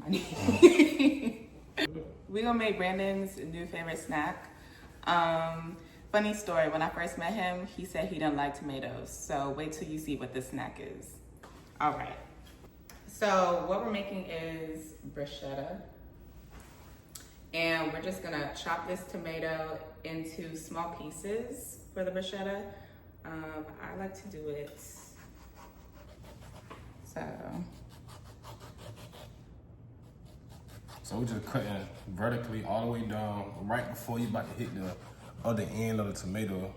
money. We gonna make Brandon's new favorite snack. Funny story, when I first met him, he said he didn't like tomatoes. So wait till you see what this snack is. All right. So what we're making is bruschetta. And we're just gonna chop this tomato into small pieces for the bruschetta. I like to do it, So we're just cutting vertically all the way down right before you about to hit the other end of the tomato,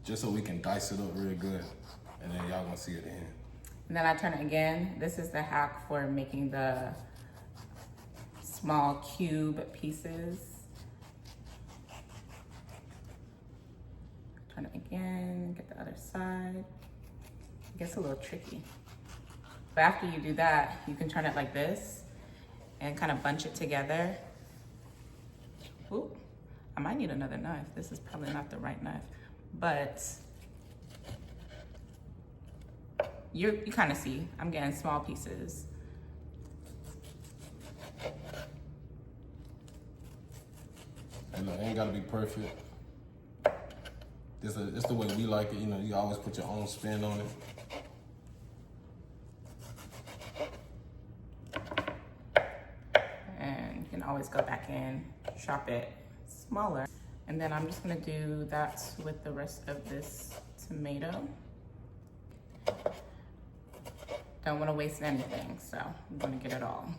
just so we can dice it up real good. And then y'all gonna see it in. And then I turn it again. This is the hack for making the small cube pieces. Turn it again, get the other side. It gets a little tricky. But after you do that, you can turn it like this and kind of bunch it together. Ooh, I might need another knife. This is probably not the right knife, but you kind of see, I'm getting small pieces. And look, it ain't gotta be perfect. It's the way we like it. You know, you always put your own spin on it. Always go back in, chop it smaller. And then I'm just gonna do that with the rest of this tomato. Don't wanna waste anything, so I'm gonna get it all.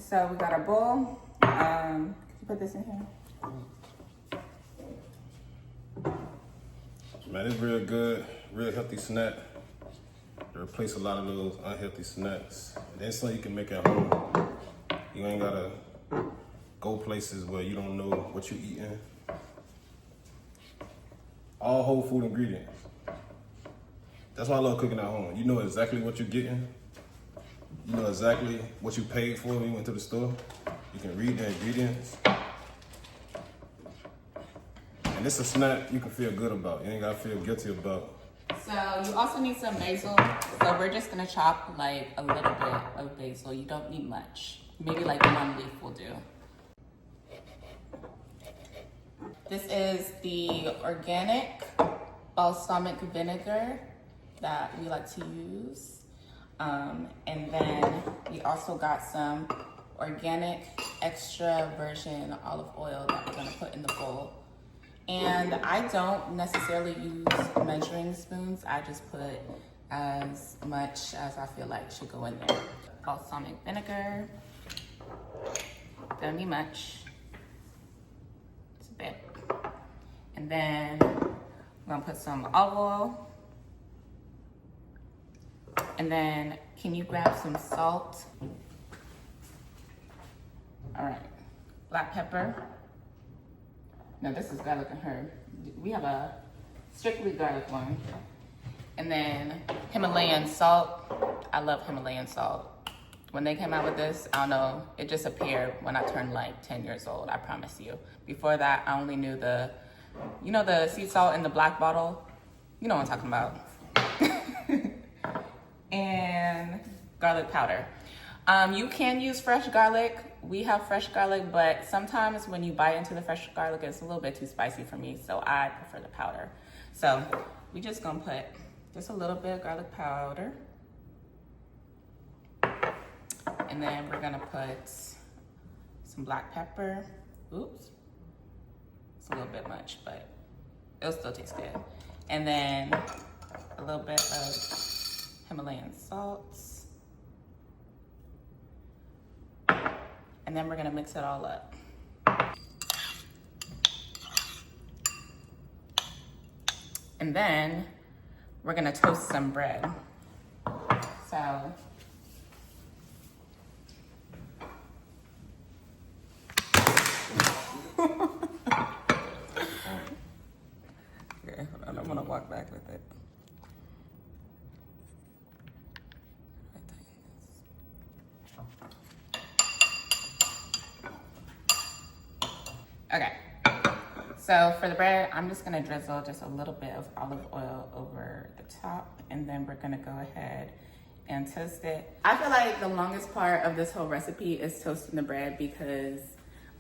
So we got our bowl. Can you put this in here? Man, it's real good, real healthy snack. To replace a lot of those unhealthy snacks. And then something you can make at home. You ain't gotta go places where you don't know what you're eating. All whole food ingredients. That's why I love cooking at home. You know exactly what you're getting. You know exactly what you paid for when you went to the store. You can read the ingredients. And it's a snack you can feel good about. You ain't gotta feel guilty about. So you also need some basil. So we're just gonna chop like a little bit of basil. You don't need much. Maybe like 1 leaf will do. This is the organic balsamic vinegar that we like to use. And then we also got some organic extra virgin olive oil that we're gonna put in the bowl. And I don't necessarily use measuring spoons. I just put as much as I feel like should go in there. Balsamic vinegar, don't need much, just a bit. And then I'm gonna put some olive oil. And then can you grab some salt? All right, black pepper. No, this is garlic and herb. We have a strictly garlic one. And then Himalayan salt. I love Himalayan salt. When they came out with this, I don't know, it just appeared when I turned like 10 years old, I promise you. Before that, I only knew the, you know, the sea salt in the black bottle? You know what I'm talking about. And garlic powder. You can use fresh garlic. We have fresh garlic, but sometimes when you bite into the fresh garlic, it's a little bit too spicy for me, so I prefer the powder. So we just gonna put just a little bit of garlic powder. And then we're gonna put some black pepper. Oops, it's a little bit much, but it'll still taste good. And then a little bit of Himalayan salt. And then we're gonna mix it all up. And then we're gonna toast some bread. So, okay, hold on, I'm gonna walk back with it. Okay, so for the bread, I'm just gonna drizzle just a little bit of olive oil over the top, and then we're gonna go ahead and toast it. I feel like the longest part of this whole recipe is toasting the bread because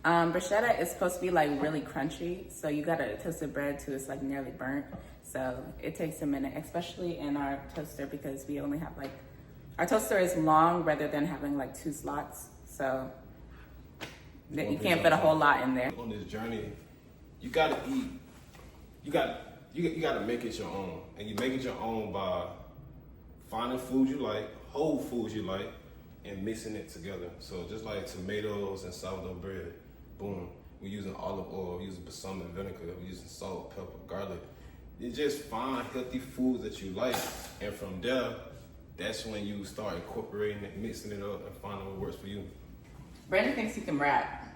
bruschetta is supposed to be like really crunchy. So you gotta toast the bread till it's like nearly burnt. So it takes a minute, especially in our toaster because we only have like, our toaster is long rather than having like 2 slots. So you can't fit a whole lot in there. On this journey, you gotta eat, you gotta make it your own. And you make it your own by finding food you like, whole foods you like, and mixing it together. So just like tomatoes and sourdough bread, boom. We're using olive oil, we're using balsamic vinegar, we're using salt, pepper, garlic. You just find healthy foods that you like, and from there, that's when you start incorporating it, mixing it up, and finding what works for you. Brandon thinks he can rap.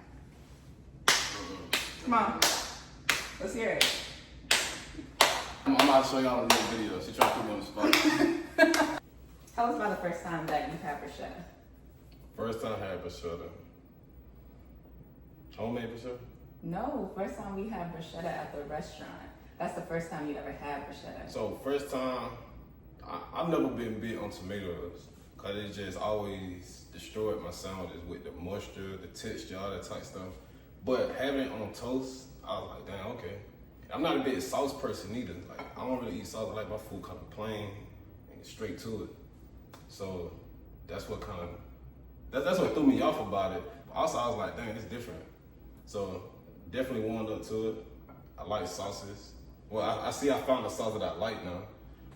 Come on, let's hear it. I'm about to show y'all a little video. She trying to put me on the spot. Tell us about the first time that you had bruschetta. First time I had bruschetta. Homemade bruschetta? No, first time we had bruschetta at the restaurant. That's the first time you'd ever had bruschetta. So first time, I've never been big on tomatoes because it just always destroyed my sandwiches with the moisture, the texture, all that type stuff. But having it on toast, I was like, damn, okay. I'm not a big sauce person either. Like, I don't really eat sauce. I like my food kind of plain and straight to it. So that's what kind of, that's what threw me off about it. But also I was like, dang, it's different. So definitely warmed up to it. I like sauces. Well, I see I found a sauce that I like now.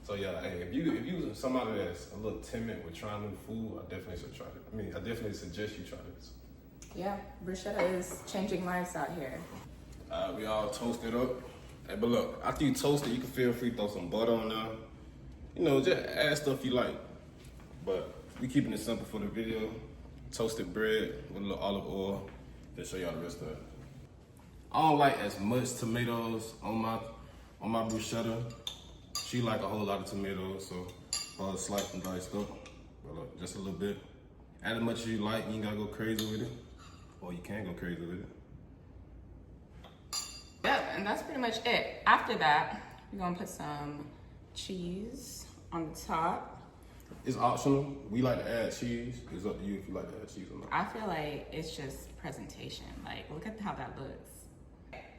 So yeah, hey, if you somebody that's a little timid with trying new food, I definitely should try it. I mean, I definitely suggest you try this. Yeah, bruschetta is changing lives out here. We all toasted up. Hey, but look, after you toast it, you can feel free to throw some butter on there. You know, just add stuff you like. But we keeping it simple for the video. Toasted bread with a little olive oil. Then show y'all the rest of it. I don't like as much tomatoes on my bruschetta. She like a whole lot of tomatoes, so I'll slice and diced up. But look, just a little bit. Add as much as you like. You ain't gotta go crazy with it, or you can go crazy with it. Yep, and that's pretty much it. After that, we're gonna put some cheese on the top. It's optional. We like to add cheese. It's up to you if you like to add cheese or not. I feel like it's just presentation. Like, look at how that looks.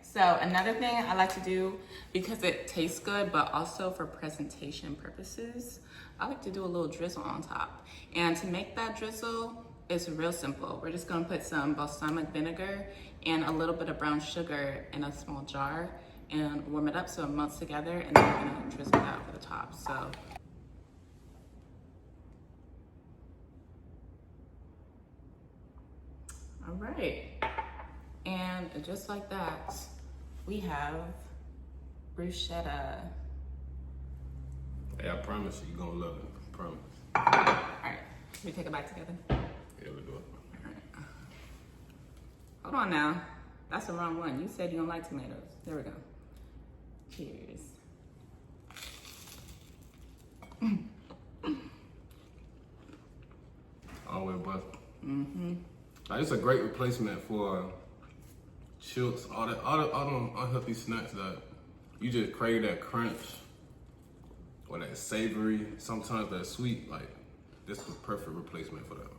So another thing I like to do, because it tastes good, but also for presentation purposes, I like to do a little drizzle on top. And to make that drizzle, it's real simple. We're just gonna put some balsamic vinegar and a little bit of brown sugar in a small jar and warm it up so it melts together, and then we're gonna drizzle that over the top. So. All right, and just like that, we have bruschetta. Hey, I promise you, you're gonna love it. I promise. All right, should we take a bite together? Yeah, we do it. All right. Hold on now, that's the wrong one. You said you don't like tomatoes. There we go. Cheers. Always butter. Mm-hmm. Like, it's a great replacement for chips, all them unhealthy snacks that you just crave that crunch or that savory, sometimes that sweet. Like, this is the perfect replacement for that.